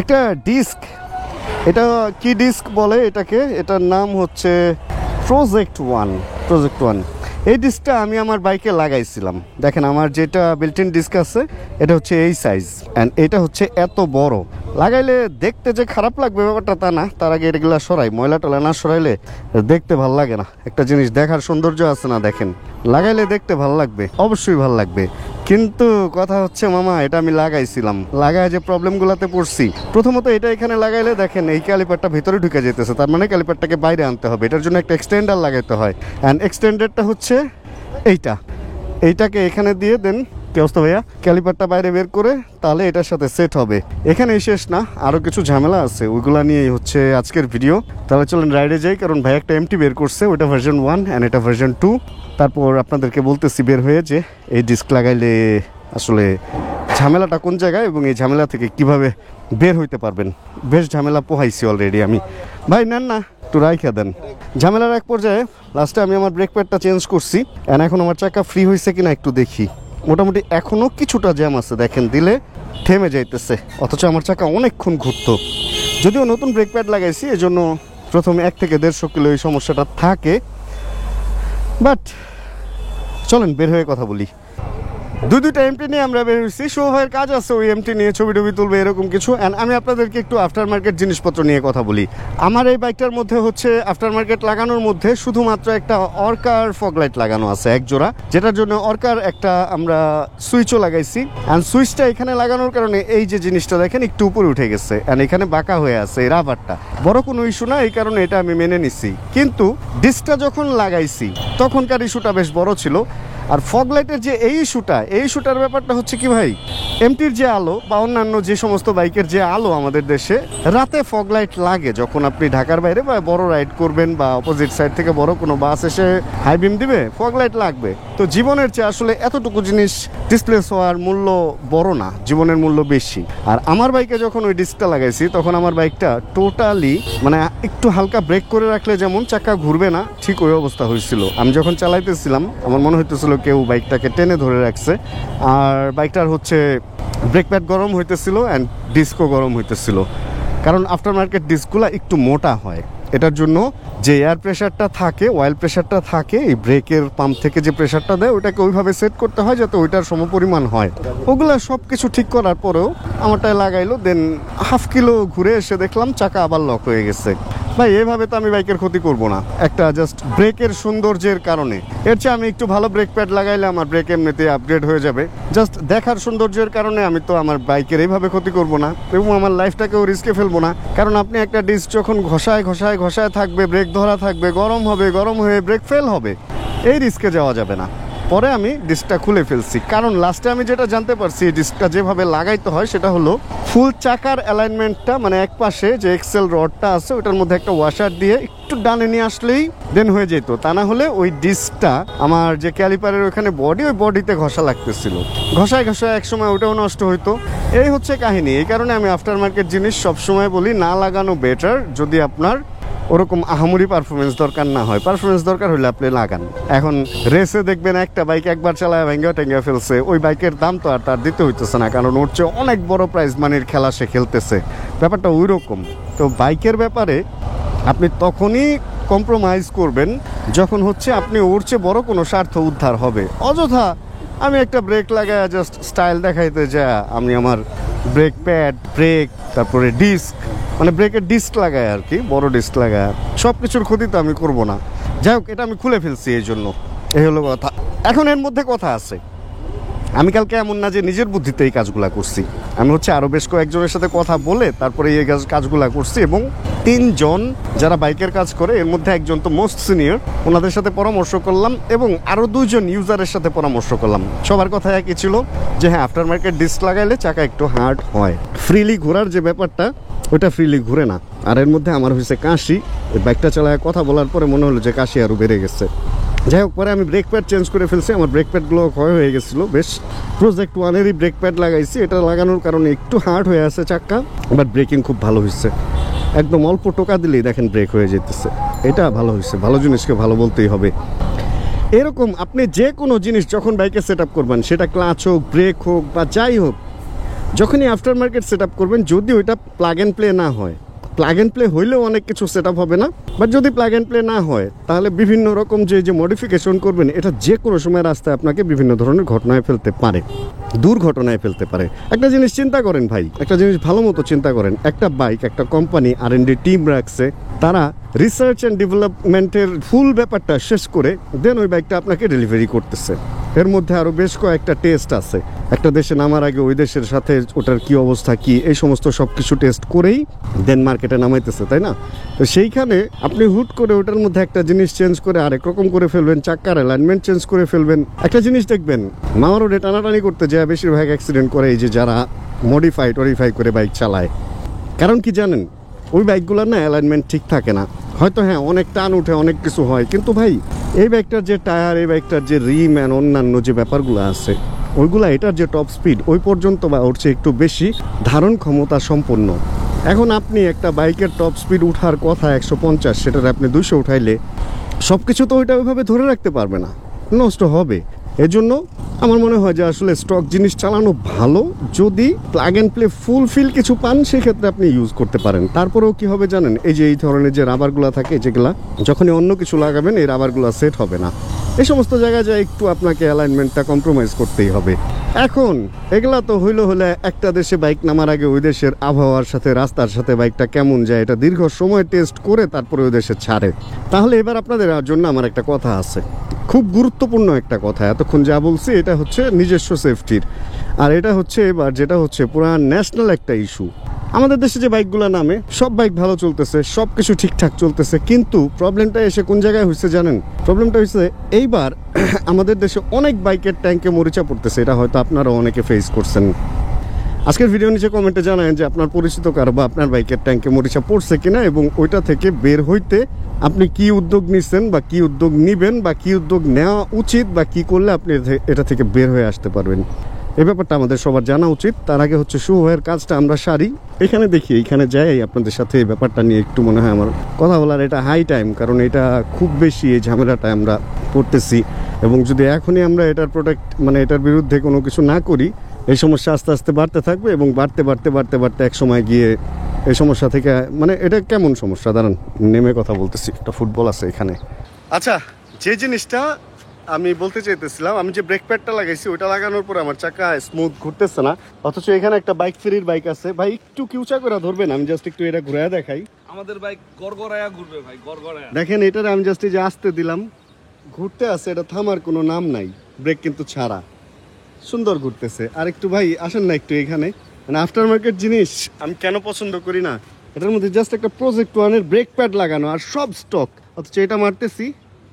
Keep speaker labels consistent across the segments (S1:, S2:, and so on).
S1: একটা ডিস্ক, এটা কি ডিস্ক বলে এটাকে, এটার নাম হচ্ছে প্রজেক্ট ওয়ান। এই ডিস্কটা আমি আমার বাইকে লাগাইছিলাম। দেখেন আমার যেটা বিল্ট ইন ডিস্ক আছে এটা হচ্ছে এই সাইজ, অ্যান্ড এটা হচ্ছে এত বড়। লাগাইলে দেখতে যে খারাপ লাগবে ব্যাপারটা তা না, তার আগে এগুলা সরাই, ময়লা টলা না সরাইলে দেখতে ভাল লাগে না। একটা জিনিস দেখার সৌন্দর্য আছে না, দেখেন লাগাইলে দেখতে ভাল লাগবে, অবশ্যই ভাল লাগবে। কিন্তু কথা হচ্ছে মামা, এটা আমি লাগাইছিলাম, লাগায় যে প্রবলেমগুলোতে পড়ছি, প্রথমত এটা এখানে লাগাইলে দেখেন এই ক্যালিপারটা ভিতরে ঢুকে যেতেছে, তার মানে ক্যালিপারটাকে বাইরে আনতে হবে, এটার জন্য একটা এক্সটেন্ডার লাগাইতে হয়। অ্যান্ড এক্সটেন্ডারটা হচ্ছে এইটাকে এখানে দিয়ে দেন, কি অবস্থা ভাইয়া, ক্যালিপারটা বাইরে বের করে তাহলে এটার সাথে সেট হবে। এখানেই শেষ না, আরও কিছু ঝামেলা আছে, ওইগুলা নিয়েই হচ্ছে আজকের ভিডিও। তাহলে চলেন রাইডে যাই, কারণ ভাই একটা এমটি বের করছে, ওইটা ভার্সন 1 অ্যান্ড এটা ভার্সন 2। তারপর আপনাদেরকে বলতেছি বের হয়ে যে এই ডিস্ক লাগাইলে আসলে ঝামেলাটা কোন জায়গায় এবং এই ঝামেলা থেকে কিভাবে বের হইতে পারবেন। বেশ ঝামেলা পোহাইছি অলরেডি আমি। ভাই নেন না, একটু রাইখা দেন। ঝামেলার এক পর্যায়ে লাস্টে আমি আমার ব্রেক প্যাডটা চেঞ্জ করছি, অ্যান্ড এখন আমার চাকা ফ্রি হয়েছে কিনা একটু দেখি। মোটামুটি এখনও কিছুটা জ্যাম আছে, দেখেন দিলে থেমে যাইতেছে, অথচ আমার চাকা অনেকক্ষণ ঘুরতো। যদিও নতুন ব্রেক প্যাড লাগাইছি, এজন্য প্রথমে 1 থেকে 150 কিলো এই সমস্যাটা থাকে। বাট চলেন বের হয়ে কথা বলি। দুইটা এমটি নিয়ে আমরা বের হয়েছি, শোভাইয়ের কাজ আছে ওই এমটি নিয়ে ছবি টবি তুলবে এরকম কিছু। অ্যান্ড আমি আপনাদেরকে একটু আফটার মার্কেট জিনিসপত্র নিয়ে কথা বলি। আমার এই বাইকটার মধ্যে হচ্ছে আফটার মার্কেট লাগানোর মধ্যে শুধুমাত্র একটা অর্কার ফগলাইট লাগানো আছে এক জোড়া, যেটার জন্য অর্কার একটা আমরা সুইচও লাগাইছি। অ্যান্ড সুইচটা এখানে লাগানোর কারণে এই যে জিনিসটা দেখেন একটু উপরে উঠে গেছে, অ্যান্ড এখানে বাঁকা হয়ে আছে এই রাবারটা, বড় কোনো ইস্যু না, এই কারণে এটা আমি মেনে নিছি। কিন্তু ডিস্কটা যখন লাগাইছি তখনকার ইস্যুটা বেশ বড় ছিল। আর ফগ লাইটের যে এই ইস্যুটার ব্যাপারটা হচ্ছে কি ভাই, এমটির যে আলো বা অন্যান্য যে সমস্ত বাইকের যে আলো আমাদের দেশে রাতে ফগ লাইট লাগে, যখন আপনি ঢাকার বাইরে বা বড় রাইড করবেন বা অপোজিট সাইড থেকে বড় কোনো বাস এসে হাই বিম দিবে, ফগ লাইট লাগবে। তো জীবনের চেয়ে আসলে এতটুকু জিনিস ডিসপ্লেস হওয়ার মূল্য বড় না, জীবনের মূল্য বেশি। আর আমার বাইকে যখন ওই ডিস্কটা লাগাইছি তখন আমার বাইকটা টোটালি মানে একটু হালকা ব্রেক করে রাখলে যেমন চাকা ঘুরবে না, ঠিক ওই অবস্থা হয়েছিল। আমি যখন চালাইতেছিলাম আমার মনে হইতেছিল কেউ বাইকটাকে টেনে ধরে রাখছে। আর বাইকটার হচ্ছে ব্রেক প্যাড গরম হইতেছিল অ্যান্ড ডিস্কও গরম হইতেছিল, কারণ আফটার মার্কেট ডিস্কগুলো একটু মোটা হয়। এটার জন্য যে এয়ার প্রেশারটা থাকে, অয়েল প্রেশারটা থাকে, এই ব্রেকের পাম্প থেকে যে প্রেশারটা দেয় ওটাকে ওইভাবে সেট করতে হয় যাতে ওইটার সমপরিমাণ হয়। ওগুলো সব কিছু ঠিক করার পরেও আমারটায় লাগাইলো, দেন হাফ কিলো ঘুরে এসে দেখলাম চাকা আবার লক হয়ে গেছে। ভাই এভাবে তো আমি বাইকের ক্ষতি করব না, একটা জাস্ট ব্রেকের সৌন্দর্যের কারণে। এর চেয়ে আমি একটু ভালো ব্রেক প্যাড লাগাইলে আমার ব্রেক এমনিতে আপগ্রেড হয়ে যাবে। জাস্ট দেখার সৌন্দর্যের কারণে আমি তো আমার বাইকের এইভাবে ক্ষতি করব না এবং আমার লাইফটাকেও রিস্কে ফেলবো না। কারণ আপনি একটা ডিস্ক যখন ঘষায় থাকবে, ব্রেক ধরা থাকবে, গরম হবে, গরম হয়ে ব্রেক ফেল হবে, এই রিস্কে যাওয়া যাবে না। পরে আমি ডিস্কটা খুলে ফেলছি, কারণ লাস্টে আমি যেটা জানতে পারছি ডিস্কটা যেভাবে লাগাইতে হয় সেটা হলো ফুল চাকার অ্যালাইনমেন্টটা, মানে এক পাশে যে এক্সেল রডটা আছে ওটার মধ্যে একটা ওয়াশার দিয়ে একটু ডানে নিয়ে আসলেই দেন হয়ে যেত। তা না হলে ওই ডিস্কটা আমার যে ক্যালিপারের ওখানে বডি, ওই বডিতে ঘষা লাগতেছিল, ঘষায় একসময় ওটাও নষ্ট হইতো। এই হচ্ছে কাহিনী। এই কারণে আমি আফটার মার্কেট জিনিস সবসময় বলি না লাগানো বেটার, যদি আপনার ওরকম আহামরি পারফরমেন্স দরকার না হয়। পারফরমেন্স দরকার হলে আপনি লাগান। এখন রেসে দেখবেন একটা বাইক একবার চালায় ভেঙ্গা ফেলছে, ওই বাইকের দাম তো আর তার দিতে হইতেছে না, কারণ ওর চেয়ে অনেক বড় প্রাইজ মানির খেলা সে খেলতেছে, ব্যাপারটা ওই রকম। তো বাইকের ব্যাপারে আপনি তখনই কম্প্রোমাইজ করবেন যখন হচ্ছে আপনি ওর চেয়ে বড় কোনো স্বার্থ উদ্ধার হবে। অযথা আমি একটা ব্রেক লাগায় জাস্ট স্টাইল দেখাইতে যা আমি আমার ব্রেক প্যাড, ব্রেক, তারপরে ডিস্ক, মানে ব্রেকের ডিস্ক লাগায় আর কি, বড় ডিস্ক লাগায় সব কিছুর ক্ষতি তো আমি করবো না। যাই হোক, এটা আমি খুলে ফেলছি, এই জন্য এই হলো কথা। এখন এর মধ্যে কথা আছে, আমি কালকে এমন না যে নিজের বুদ্ধিতে এই কাজগুলা করছি, আমি হচ্ছে আরও বেশ কয়েকজনের সাথে কথা বলে তারপরে এই কাজগুলা করছি, এবং 3 জন যারা বাইকের কাজ করে এর মধ্যে একজন তো মোস্ট সিনিয়র, ওনাদের সাথে পরামর্শ করলাম এবং আরও 2 জন ইউজারের সাথে পরামর্শ করলাম। সবার কথা একই ছিল যে হ্যাঁ, আফটার মার্কেট ডিস্ক লাগাইলে চাকা একটু হার্ড হয়, ফ্রিলি ঘোরার যে ব্যাপারটা ওটা ফ্রিলি ঘুরে না। আর এর মধ্যে আমার হয়েছে কাশি, বাইকটা চালায় কথা বলার পরে মনে হলো যে কাশি আরও বেড়ে গেছে। যাই হোক, পরে আমি ব্রেক প্যাড চেঞ্জ করে ফেলছি, আমার ব্রেক প্যাডগুলো ক্ষয় হয়ে গেছিলো। বেশ প্রজেক্ট 1-এরই ব্রেক প্যাড লাগাইছি, এটা লাগানোর কারণে একটু হার্ড হয়ে আছে চাক্কা, বাট ব্রেকিং খুব ভালো হয়েছে। একদম অল্প টোকা দিলেই দেখেন ব্রেক হয়ে যেতেছে, এটা ভালো হয়েছে। ভালো জিনিসকে ভালো বলতেই হবে। এরকম আপনি যে কোনো জিনিস যখন বাইকে সেট আপ করবেন, সেটা ক্লাচ হোক, ব্রেক হোক বা যাই হোক, যখনই আফটার মার্কেট সেট আপ করবেন, যদি ওইটা প্লাগ অ্যান্ড প্লে না হয়, প্লাগ অ্যান্ড প্লে হইলেও অনেক কিছু সেট আপ হবে না, বাট যদি প্লাগ অ্যান্ড প্লে না হয় তাহলে বিভিন্ন রকম যে মডিফিকেশন করবেন, এটা যে কোনো সময় রাস্তায় আপনাকে বিভিন্ন ধরনের ঘটনায় ফেলতে পারে, দুর্ঘটনায় ফেলতে পারে। একটা জিনিস চিন্তা করেন ভাই, একটা জিনিস ভালো মতো চিন্তা করেন, একটা বাইক, একটা কোম্পানি R&D টিম রাখছে, তারা রিসার্চ অ্যান্ড ডেভেলপমেন্টের ফুল ব্যাপারটা শেষ করে দেন ওই বাইকটা আপনাকে ডেলিভারি করতেছে। এর মধ্যে আরও বেশ কয়েকটা টেস্ট আছে, একটা দেশে নামার আগে ওই দেশের সাথে ওটার কি অবস্থা কি, এই সমস্ত সব কিছু টেস্ট করেই দেন মার্কেটে নামাইতেছে, তাই না? তো সেইখানে আপনি হুট করে ওটার মধ্যে একটা জিনিস চেঞ্জ করে আরেক রকম করে ফেলবেন, চাক্কার অ্যালাইনমেন্ট চেঞ্জ করে ফেলবেন। একটা জিনিস দেখবেন, মামা রোডে টানাটানি করতে যায় বেশিরভাগ অ্যাক্সিডেন্ট করে এই যে যারা টরিফাই করে বাইক চালায়। কারণ কি জানেন, ওই বাইকগুলোর না অ্যালাইনমেন্ট ঠিক থাকে না। হয়তো হ্যাঁ অনেক টান উঠে, অনেক কিছু হয়, কিন্তু ভাই এই বাইকটার যে টায়ার, এই বাইকটার যে রিম অ্যান্ড অন্যান্য যে ব্যাপারগুলো আছে, ওইগুলা এটার যে টপ স্পিড ওই পর্যন্ত বা ওর চেয়ে একটু বেশি ধারণ ক্ষমতা সম্পন্ন। এখন আপনি একটা বাইকের টপ স্পিড উঠার কথা 150, সেটার আপনি 200 উঠাইলে সব কিছু তো ওইটা ওইভাবে ধরে রাখতে পারবে না, নষ্ট হবে। এজন্য আমার মনে হয় যে আসলে স্টক জিনিস চালানো ভালো। যদি প্লাগ অ্যান্ড প্লে ফুলফিল কিছু পান, সেক্ষেত্রে আপনি ইউজ করতে পারেন। তারপরেও কি হবে জানেন, এই যে এই ধরনের যে রাবারগুলো থাকে, যেগুলা যখনই অন্য কিছু লাগাবেন এই রাবারগুলো সেট হবে না, এই সমস্ত জায়গায় যায় একটু আপনাকে অ্যালাইনমেন্টটা কম্প্রোমাইজ করতেই হবে। এখন এগুলা তো হলে একটা দেশে বাইক নামার আগে ওই দেশের আবহাওয়ার সাথে, রাস্তার সাথে বাইকটা কেমন যায় এটা দীর্ঘ সময় টেস্ট করে তারপরে ওই দেশে ছাড়ে। তাহলে এবার আপনাদের জন্য আমার একটা কথা আছে, খুব গুরুত্বপূর্ণ একটা কথা। এতক্ষণ যা বলছি এটা হচ্ছে নিজস্ব সেফটির, আর এটা হচ্ছে এবার যেটা হচ্ছে পুরা ন্যাশনাল একটা ইস্যু। আমাদের দেশে যে বাইকগুলো নামে, সব বাইক ভালো চলতেছে, সব কিছু ঠিকঠাক চলতেছে, কিন্তু প্রবলেমটা এসে কোন জায়গায় হয়েছে জানেন? প্রবলেমটা হয়েছে এইবার আমাদের দেশে অনেক বাইকের ট্যাঙ্কে মরিচা পড়তেছে। এটা হয়তো আপনারা অনেকে ফেস করছেন। আজকের ভিডিও নিচে কমেন্টে জানান যে আপনার পরিচিত কারো বা আপনার বাইকের ট্যাঙ্কে মরিচা পড়ছে কিনা, এবং ওইটা থেকে বের হইতে আপনি কি উদ্যোগ নিচ্ছেন বা কি উদ্যোগ নিবেন বা কি উদ্যোগ নেওয়া উচিত বা কি করলে আপনি এটা থেকে বের হয়ে আসতে পারবেন। এই ব্যাপারটা আমাদের সবার জানা উচিত। তার আগে হচ্ছে শুভ ভাইয়ের কাজটা আমরা সারি। এখানে দেখি, এখানে যাই আপনাদের সাথে এই ব্যাপারটা নিয়ে একটু মনে হয় আমার কথা বলার এটা হাই টাইম, কারণ এটা খুব বেশি এই ঝামেলাটা আমরা পড়তেছি, এবং যদি এখনই আমরা এটার এটার বিরুদ্ধে কোনো কিছু না করি, এই সমস্যা আস্তে আস্তে বাড়তে থাকবে, এবং বাড়তে বাড়তে বাড়তে বাড়তে এক সময় গিয়ে এই সমস্যা থেকে এটা কেমন সমস্যা, দাঁড়ান নেমে কথা বলতেছি, একটা ফুটবল আছে এখানে। আচ্ছা, যে জিনিসটা আমি বলতে চাইতেছিলাম, আমি যে ব্রেক প্যাডটা লাগাইছি ওইটা লাগানোর পর আমার চাকা স্মুথ ঘুরতেছে না, অথচ এখানে একটা বাইক ফ্রির বাইক আছে। ভাই একটু কিউচা করে ধরবেন, আমি জাস্ট একটু এটা ঘুরায় দেখাই।
S2: আমাদের বাইক গড়গড়ায়া ঘুরবে ভাই, গড়গড়ায়া।
S1: দেখেন এটার আমি জাস্ট এই যে আসতে দিলাম, ঘুরতে আছে, এটা থামার কোনো নাম নাই, ব্রেক কিন্তু ছাড়া, সুন্দর ঘুরতেছে। আর একটু ভাই আসেন না একটু এখানে, আফটার মার্কেট জিনিস আমি কেন পছন্দ করি না, এটার মধ্যে জাস্ট একটা প্রজেক্ট ওয়ানের ব্রেক প্যাড লাগানো আর সব স্টক, অথচ এটা মারতেছি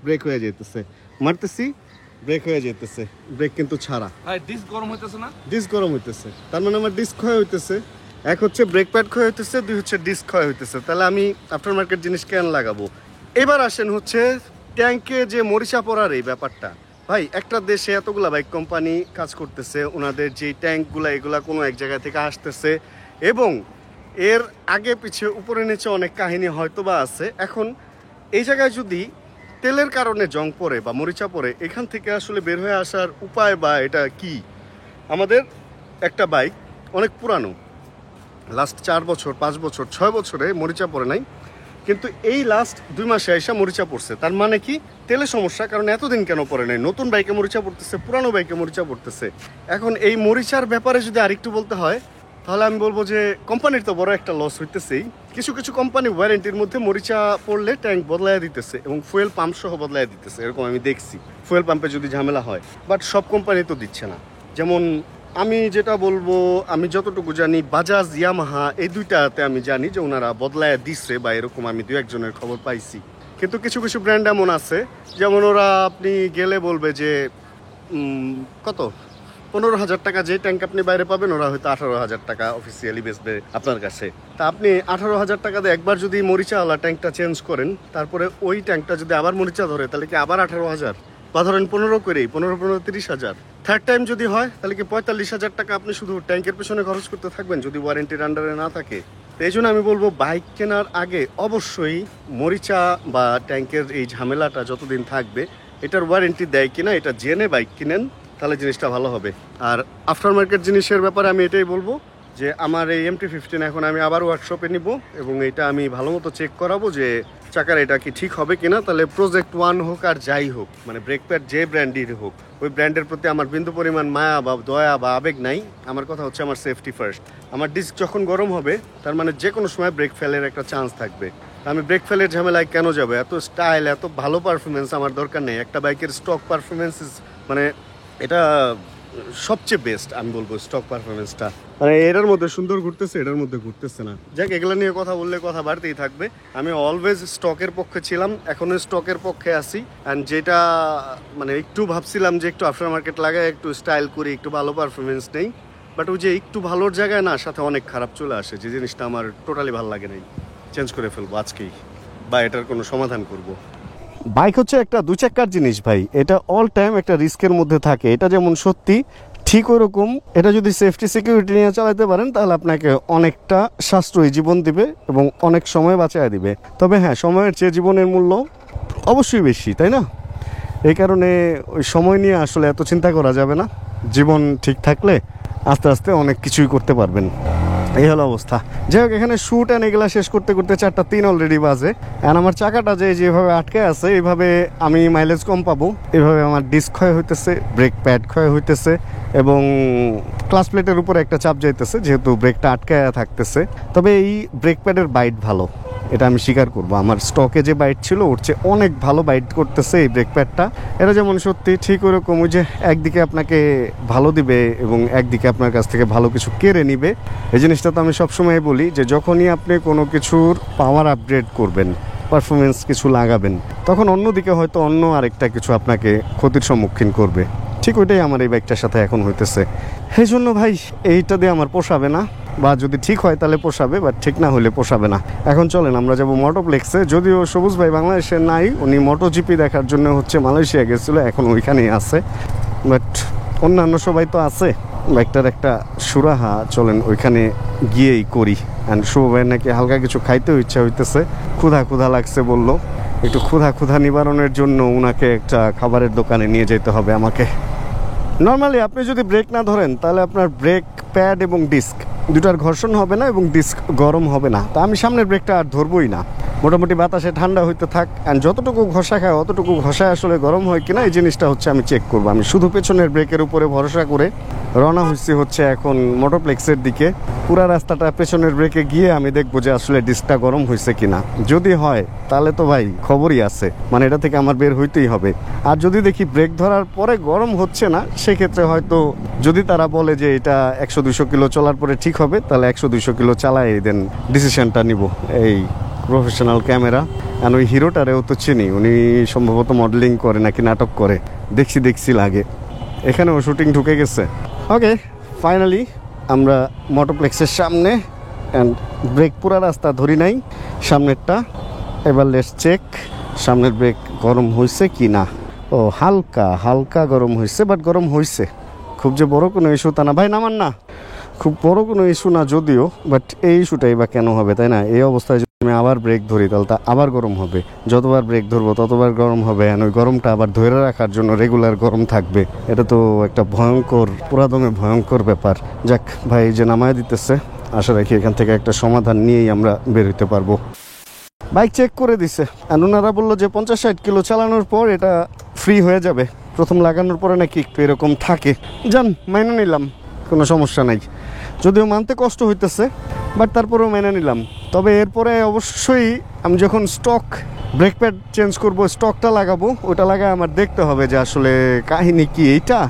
S1: ব্রেক হয়ে যেতেছে, মারতেছি ব্রেক হয়ে যেতেছে, ব্রেক কিন্তু ছাড়া।
S2: ভাই ডিস্ক গরম হইতেছে না?
S1: ডিস্ক গরম হইতেছে, তার মানে আমার ডিস্ক ক্ষয় হইতেছে। এক হচ্ছে ব্রেক প্যাড ক্ষয় হইতেছে, দুই হচ্ছে ডিস্ক ক্ষয় হইতেছে। তাহলে আমি আফটার মার্কেট জিনিস কেন লাগাবো? এবার আসেন হচ্ছে ট্যাঙ্কে যে মরিচা পড়ার এই ব্যাপারটা। ভাই একটা দেশে এতগুলা বাইক কোম্পানি কাজ করতেছে, ওনাদের যে ট্যাঙ্কগুলা এগুলা কোনো এক জায়গা থেকে আসতেছে, এবং এর আগে পিছে উপরে নিচে অনেক কাহিনী হয়তো বা আছে। এখন এই জায়গায় যদি তেলের কারণে জং পড়ে বা মরিচা পড়ে, এখান থেকে আসলে বের হয়ে আসার উপায় বা এটা কি? আমাদের একটা বাইক অনেক পুরানো, লাস্ট 4 বছর 5 বছর 6 বছরে মরিচা পড়ে নাই, কিন্তু এই লাস্ট 2 মাসে এসে মরিচা পড়ছে। তার মানে কি? তেলে সমস্যা। কারণ এতদিন কেন পড়ে নাই? নতুন বাইকে মরিচা পড়তেছে, পুরানো বাইকে মরিচা পড়তেছে। এখন এই মরিচার ব্যাপারে যদি আরেকটু বলতে হয়, তাহলে আমি বলবো যে কোম্পানির তো বড় একটা লস হইতেছেই। কিছু কিছু কোম্পানি ওয়ারেন্টির মধ্যে মরিচা পড়লে ট্যাঙ্ক বদলায় দিতেছে এবং ফুয়েল পাম্প সহ বদলায় দিতেছে, এরকম আমি দেখছি। ফুয়েল পাম্পে যদি ঝামেলা হয়, বাট সব কোম্পানি তো দিচ্ছে না। যেমন আমি যেটা বলবো, আমি যতটুকু জানি বাজাজ, ইয়ামাহা এই দুইটাতে আমি জানি যে ওনারা বদলায় দিচ্ছে, বা এরকম আমি 2-1 জনের খবর পাইছি। কিন্তু কিছু কিছু ব্র্যান্ড এমন আছে, যেমন ওরা আপনি গেলে বলবে যে কত 15,000 টাকা যে ট্যাঙ্ক আপনি বাইরে পাবেন, ওরা হয়তো 18,000 টাকা অফিসিয়ালি বেচবে আপনার কাছে। তা আপনি 18,000 টাকা দিয়ে একবার যদি মরিচাওয়ালা ট্যাঙ্কটা চেঞ্জ করেন, তারপরে ওই ট্যাঙ্কটা যদি আবার মরিচা ধরে, তাহলে কি আবার 18,000, বা ধরেন 15 করেই 15 30,000। থার্ড টাইম যদি হয়, তাহলে কি 45,000 টাকা আপনি শুধু ট্যাঙ্কের পেছনে খরচ করতে থাকবেন যদি ওয়ারেন্টির আন্ডারে না থাকে। তো এই জন্য আমি বলবো বাইক কেনার আগে অবশ্যই মরিচা বা ট্যাঙ্কের এই ঝামেলাটা যতদিন থাকবে, এটার ওয়ারেন্টি দেয় কিনা এটা জেনে বাইক কিনেন, তাহলে জিনিসটা ভালো হবে। আর আফটার মার্কেট জিনিসের ব্যাপারে আমি এটাই বলবো যে আমার এই MT-15 এখন আমি আবার ওয়ার্কশপে নিব এবং এটা আমি ভালো মতো চেক করাবো যে চাকার এটা কি ঠিক হবে কিনা। তাহলে প্রজেক্ট 1 হোক আর যাই হোক, মানে ব্রেক প্যাড যে ব্র্যান্ডের হোক, ওই ব্র্যান্ডের প্রতি আমার বিন্দু পরিমাণ মায়া বা দয়া বা আবেগ নাই। আমার কথা হচ্ছে আমার সেফটি ফার্স্ট। আমার ডিস্ক যখন গরম হবে তার মানে যে কোনো সময় ব্রেক ফেলের একটা চান্স থাকবে। আমি ব্রেক ফেলের ঝামেলায় কেন যাবো? এত স্টাইল, এত ভালো পারফরমেন্স আমার দরকার নেই। একটা বাইকের স্টক পারফরমেন্স মানে এটা সবচেয়ে বেস্ট আমি বলবো, স্টক পারফরমেন্সটা। মানে এটার মধ্যে সুন্দর ঘুরতেছে, এটার মধ্যে ঘুরতেছে না। যাক, এগুলো নিয়ে কথা বললে কথা বাড়তেই থাকবে। আমি অলওয়েজ স্টকের পক্ষে ছিলাম, এখনো স্টকের পক্ষে আছি। অ্যান্ড যেটা মানে একটু ভাবছিলাম যে একটু আফটার মার্কেট লাগায় একটু স্টাইল করি, একটু ভালো পারফরমেন্স নেই, বাট ওই যে একটু ভালোর জায়গায় না সাথে অনেক খারাপ চলে আসে, যে জিনিসটা আমার টোটালি ভালো লাগে নাই। চেঞ্জ করে ফেলবো আজকেই, বা এটার কোনো সমাধান করব। বাইক হচ্ছে একটা দু চাকার জিনিস ভাই, এটা অল টাইম একটা রিস্কের মধ্যে থাকে। এটা যেমন সত্যি, ঠিক ওরকম এটা যদি সেফটি সিকিউরিটি নিয়ে চালাতে পারেন তাহলে আপনাকে অনেকটা সাশ্রয়ী জীবন দিবে এবং অনেক সময় বাঁচায় দিবে। তবে হ্যাঁ, সময়ের চেয়ে জীবনের মূল্য অবশ্যই বেশি, তাই না? এই কারণে ওই সময় নিয়ে আসলে এত চিন্তা করা যাবে না। জীবন ঠিক থাকলে আস্তে আস্তে অনেক কিছুই করতে পারবেন। এই হলো অবস্থা। যাই হোক, এখানে শ্যুট অ্যান্ড এগুলা শেষ করতে করতে 4:03 অলরেডি বাজে। অ্যান্ড আমার চাকাটা যেভাবে আটকে আছে, এইভাবে আমি মাইলেজ কম পাবো। এইভাবে আমার ডিস্ক ক্ষয় হইতেছে, ব্রেক প্যাড ক্ষয় হইতেছে এবং ক্লাস প্লেটের উপরে একটা চাপ যাইতেছে, যেহেতু ব্রেকটা আটকায় থাকতেছে। তবে এই ব্রেক প্যাডের বাইট ভালো, এটা আমি স্বীকার করবো। আমার স্টকে যে বাইট ছিল ওর চেয়ে অনেক ভালো বাইট করতেছে এই ব্রেক প্যাডটা। এটা যেমন সত্যি, ঠিক ওরকম ওই যে একদিকে আপনাকে ভালো দিবে এবং একদিকে আপনার কাছ থেকে ভালো কিছু কেড়ে নিবে। এই জিনিসটা তো আমি সবসময় বলি যে যখনই আপনি কোনো কিছুর পাওয়ার আপগ্রেড করবেন, পারফরমেন্স কিছু লাগাবেন, তখন অন্যদিকে হয়তো অন্য আরেকটা কিছু আপনাকে ক্ষতির সম্মুখীন করবে। ঠিক ওইটাই আমার এই বাইকটার সাথে এখন হইতেছে। সেই জন্য ভাই এইটা দিয়ে আমার পোষাবে না, বা যদি ঠিক হয় তাহলে পোষাবে, বা ঠিক না হলে পোষাবে না। এখন চলেন আমরা যাবো মোটোপ্লেক্সে। যদিও সবুজ ভাই বাংলাদেশে নাই, উনি MotoGP দেখার জন্য হচ্ছে মালয়েশিয়া গেছিলো, এখন ওইখানেই আছে। বাট অন্যান্য সবাই তো আছে। বাইকটার একটা সুরাহা, চলেন ওইখানে গিয়েই করি। অ্যান্ড শুভ ভাই নাকি হালকা কিছু খাইতেও ইচ্ছা হইতেছে, ক্ষুধা লাগছে বললো। একটু ক্ষুধা নিবারণের জন্য ওনাকে একটা খাবারের দোকানে নিয়ে যেতে হবে আমাকে। নর্মালি আপনি যদি ব্রেক না ধরেন তাহলে আপনার ব্রেক প্যাড এবং ডিস্ক দুটার ঘর্ষণ হবে না এবং ডিস্ক গরম হবে না। তা আমি সামনের ব্রেকটা আর ধরবই না, মোটামুটি বাতাসে ঠান্ডা হইতে থাক। অ্যান্ড যতটুকু ঘষা খায় অতটুকু ঘষায় আসলে গরম হয় কিনা এই জিনিসটা হচ্ছে আমি চেক করবো। আমি শুধু পেছনের ব্রেকের উপরে ভরসা করে রওনা হচ্ছে এখন মোটোপ্লেক্সের দিকে। পুরা রাস্তাটা পেছনের ব্রেকে গিয়ে আমি দেখবো যে আসলে ডিস্কটা গরম হয়েছে কিনা। যদি হয় তাহলে তো ভাই খবরই আছে, মানে এটা থেকে আমার বের হইতেই হবে। আর যদি দেখি ব্রেক ধরার পরে গরম হচ্ছে না, সেক্ষেত্রে হয়তো যদি তারা বলে যে এটা 100-200 কিলো চলার পরে ঠিক হবে, তাহলে 100-200 কিলো চালাই দেন ডিসিশনটা নিব। এই প্রফেশনাল ক্যামেরা, আর ওই হিরোটারেও তো চিনি, উনি সম্ভবত মডেলিং করে নাকি নাটক করে, দেখছি লাগে। এখানেও শুটিং ঢুকে গেছে। ওকে, ফাইনালি আমরা মোটোপ্লেক্সের সামনে। অ্যান্ড ব্রেক পুরা রাস্তা ধরি নাই, সামনেরটা। এবার লেটস চেক সামনের ব্রেক গরম হয়েছে কি না। ও হালকা গরম হয়েছে, বাট গরম হয়েছে। খুব যে বড় কোনো ইস্যু তা না ভাই, নামান না, খুব বড় কোনো ইস্যু না যদিও, বাট এই ইস্যুটাই বা কেন হবে, তাই না? এই অবস্থায় যদি আমি আবার ব্রেক ধরি তাহলে তা আবার গরম হবে। যতবার ব্রেক ধরবো ততবার গরম হবে, আর ওই গরমটা আবার ধরে রাখার জন্য রেগুলার গরম থাকবে। এটা তো একটা ভয়ঙ্কর, পুরাদমে ভয়ঙ্কর ব্যাপার। যাক ভাই, যে নামায় দিতেছে, আশা রাখি এখান থেকে একটা সমাধান নিয়েই আমরা বের হতে পারবো। বাইক চেক করে দিছে, আর ওনারা বললো যে 50-60 কিলো চালানোর পর এটা ফ্রি হয়ে যাবে। প্রথম লাগানোর পরে নাকি একটু এরকম থাকে। যান, মেনে নিলাম, কোনো সমস্যা নাই। যদিও মানতে কষ্ট হইতেছে, বাট তারপরেও মেনে নিলাম। তবে এরপরে অবশ্যই আমি যখন স্টক ব্রেক প্যাড চেঞ্জ করব, স্টকটা লাগাবো, ওটা লাগায় আমার দেখতে হবে যে আসলে কাহিনী কি এইটা,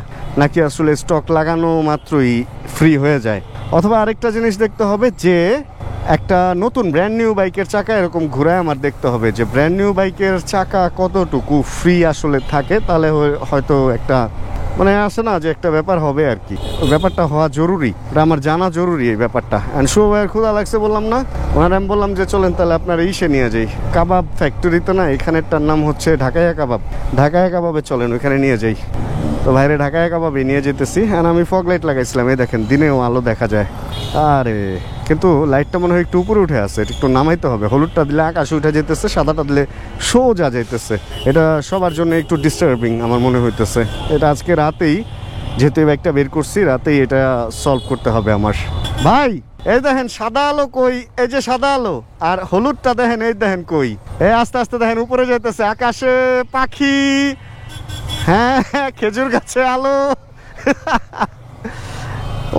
S1: নাকি আসলে স্টক লাগানো মাত্রই ফ্রি হয়ে যায়। অথবা আরেকটা জিনিস দেখতে হবে যে একটা নতুন ব্র্যান্ড নিউ বাইকের চাকা এরকম ঘুরায় আমার দেখতে হবে যে ব্র্যান্ড নিউ বাইকের চাকা কতটুকু ফ্রি আসলে থাকে। তাহলে হয়তো একটা মানে আসে না যে একটা ব্যাপার হবে আর কি, ব্যাপারটা হওয়া জরুরি, এটা আমার জানা জরুরি এই ব্যাপারটা। অ্যান্ড শুভ ভাইয়ের ক্ষুধা লাগছে বললাম না, ওনার আমি বললাম যে চলেন তাহলে আপনার ইসে নিয়ে যাই, কাবাব ফ্যাক্টরিতে না, এখানেরটার নাম হচ্ছে ঢাকাইয়া কাবাব। ঢাকাইয়া কাবাবে চলেন, ওইখানে নিয়ে যাই। তো ভাইরে ঢাকাইয়া কাবাবে নিয়ে যেতেছি। অ্যান্ড আমি ফগ লাইট লাগাইছিলাম, এই দেখেন দিনেও আলো দেখা যায়। আরে কিন্তু লাইটটা মনে হয় একটু উপরে উঠে আছে, একটু নামাইতে হবে। হলুদটা দিলে আকাশে উঠে যেতেছে, সাদাটা দিলে সোজা যাইতেছে। এটা সবার জন্য একটু ডিস্টার্বিং আমার মনে হইতেছে। এটা আজকে রাতেই যেহেতু এই বাইকটা বের করছি রাতেই এটা সলভ করতে হবে আমার। ভাই এই দেখেন সাদা আলো কই, এই যে সাদা আলো আর হলুদটা দেখেন, এই দেখেন কই, এই আস্তে আস্তে দেখেন উপরে যাইতেছে, আকাশে পাখি, হ্যাঁ খেজুর গাছে আলো।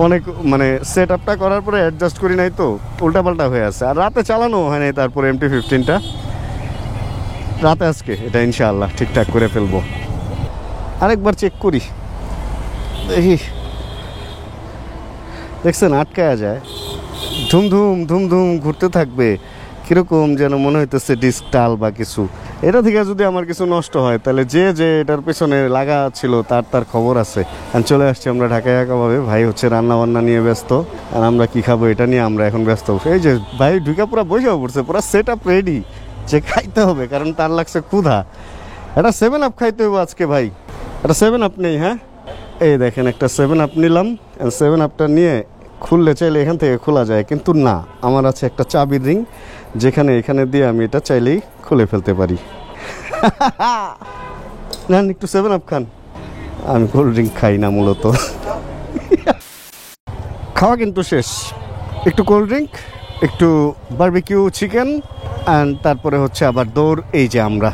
S1: অনেক মানে সেট আপটা করার পরে অ্যাডজাস্ট করি নাই তো উল্টাপাল্টা হয়ে আছে, আর রাতে চালানো হয় নাই। তারপরে MT-15টা রাতে আজকে এটা ইনশাআল্লাহ ঠিকঠাক করে ফেলবো। আরেকবার চেক করি দেখি, দেখছেন আটকায়া যায়, ধুমধুম ধুমধুম ঘুরতে থাকবে, কিরকম যেন মনে হইতেছে ডিস্ক টাল বা কিছু। এটা থেকে যদি আমার কিছু নষ্ট হয় তাহলে যে এটার পেছনে লাগা ছিল তার খবর আছে। আর চলে আসছি আমরা ঢাকায় একাভাবে, ভাই হচ্ছে রান্না বান্না নিয়ে ব্যস্ত, আর আমরা কি খাবো এটা নিয়ে আমরা এখন ব্যস্ত। এই যে ভাই ঢুকা পুরো বসেও পড়ছে, পুরো সেট আপ রেডি যে খাইতে হবে, কারণ তার লাগছে ক্ষুধা। এটা 7 আপ খাইতে হবে আজকে ভাই, এটা 7 আপ নেই, হ্যাঁ এই দেখেন একটা 7 আপ নিলাম। 7 আপটা নিয়ে খুললে চাইলে এখান থেকে খোলা যায়, কিন্তু না, আমার আছে একটা চাবির রিং, যেখানে এখানে দিয়ে আমি এটা চাইলেই খুলে ফেলতে পারি। না একটু 7 আপ খান, আমি কোল্ড ড্রিঙ্ক খাই না মূলত। খাওয়া কিন্তু শেষ, একটু কোল্ড ড্রিঙ্ক, একটু বারবিকিউ চিকেন, অ্যান্ড তারপরে হচ্ছে আবার দৌড়। এই যে আমরা,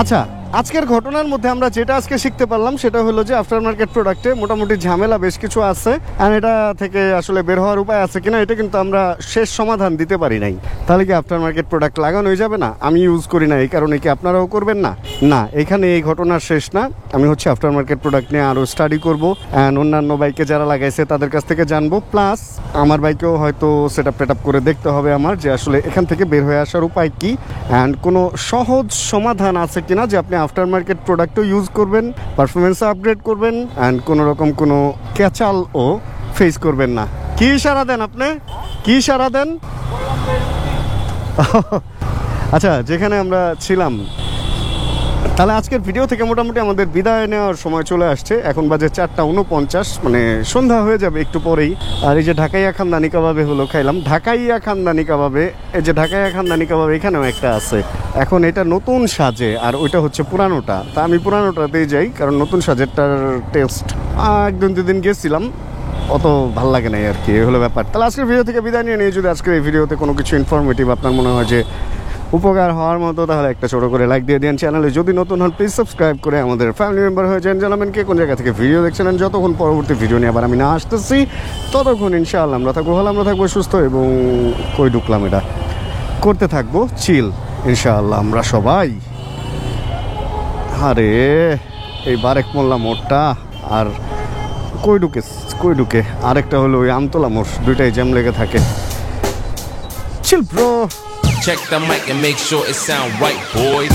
S1: আচ্ছা আজকের ঘটনার মধ্যে আমরা যেটা আজকে শিখতে পারলাম সেটা হলো যে আফটার মার্কেট প্রোডাক্টে মোটামুটি ঝামেলা বেশ কিছু আছে, আর এটা থেকে আসলে বের হওয়ার উপায় আছে কিনা এটা কিন্তু আমরা শেষ সমাধান দিতে পারি নাই। তাহলে কি আফটার মার্কেট প্রোডাক্ট লাগানো হয়ে যাবে না? আমি ইউজ করি না, এই কারণে কি আপনারাও করবেন না? না, এখানে এই ঘটনার শেষ না। আমি হচ্ছে আফটার মার্কেট প্রোডাক্ট নিয়ে আরও স্টাডি করবো, অ্যান্ড অন্যান্য বাইকে যারা লাগাইছে তাদের কাছ থেকে জানবো, প্লাস আমার বাইকেও হয়তো সেট আপ করে দেখতে হবে আমার, যে আসলে এখান থেকে বের হয়ে আসার উপায় কি, অ্যান্ড কোনো সহজ সমাধান আছে কিনা যে আপনি আফটার মার্কেট প্রোডাক্টও ইউজ করবেন, পারফরমেন্স আপগ্রেড করবেন, অ্যান্ড কোনো রকম কোনো ক্যাচালও ফেস করবেন না। কি ইশারা দেন আপনি, কি ইশারা দেন? আচ্ছা, যেখানে আমরা ছিলাম, তাহলে আজকের ভিডিও থেকে মোটামুটি আমাদের বিদায় নেওয়ার সময় চলে আসছে। এখন বাজে 4:49, মানে সন্ধ্যা হয়ে যাবে একটু পরেই। আর এই যে ঢাকাইয়া খানদানি কাবাবে হলো খাইলাম, ঢাকাইয়া খানদানি কাবাবে, এই যে ঢাকাইয়া খানদানি কাবাবে এখানেও একটা আছে। এখন এটা নতুন সাজে, আর ওইটা হচ্ছে পুরানোটা। তা আমি পুরানোটাতেই যাই, কারণ নতুন সাজেরটার টেস্ট 1-2 দিন গেছিলাম, অত ভাল লাগে নাই আর কি, এই হলো ব্যাপার। তাহলে আজকের ভিডিও থেকে বিদায় নিয়ে যদি আজকের এই ভিডিওতে কোনো কিছু ইনফরমেটিভ আপনার মনে হয় যে উপকার হওয়ার মতো, তাহলে একটা ছোট করে লাইক দিয়ে দিন। চ্যানেলে যদি নতুন হন প্লিজ সাবস্ক্রাইব করে আমাদের ফ্যামিলি মেম্বার হয়ে যান। জানাবেন কে কোন জায়গা থেকে ভিডিও দেখছেন, যতক্ষণ পরবর্তী ভিডিও নিয়ে আবার আমি না আসতেছি ততক্ষণ ইনশাআল্লাহ আমরা থাকবো ভালো, আমরা থাকবো সুস্থ, এবং কই ঢুকলাম এটা করতে থাকবো চিল ইনশাআল্লাহ আমরা সবাই। আরে এই বারেক মোল্লা মোড়টা আর কই ঢুকে আরেকটা হলো ওই আমতলা মোড়, দুইটাই জ্যাম লেগে থাকে। Chill bro.
S3: Check the mic and make sure it sound right, boys.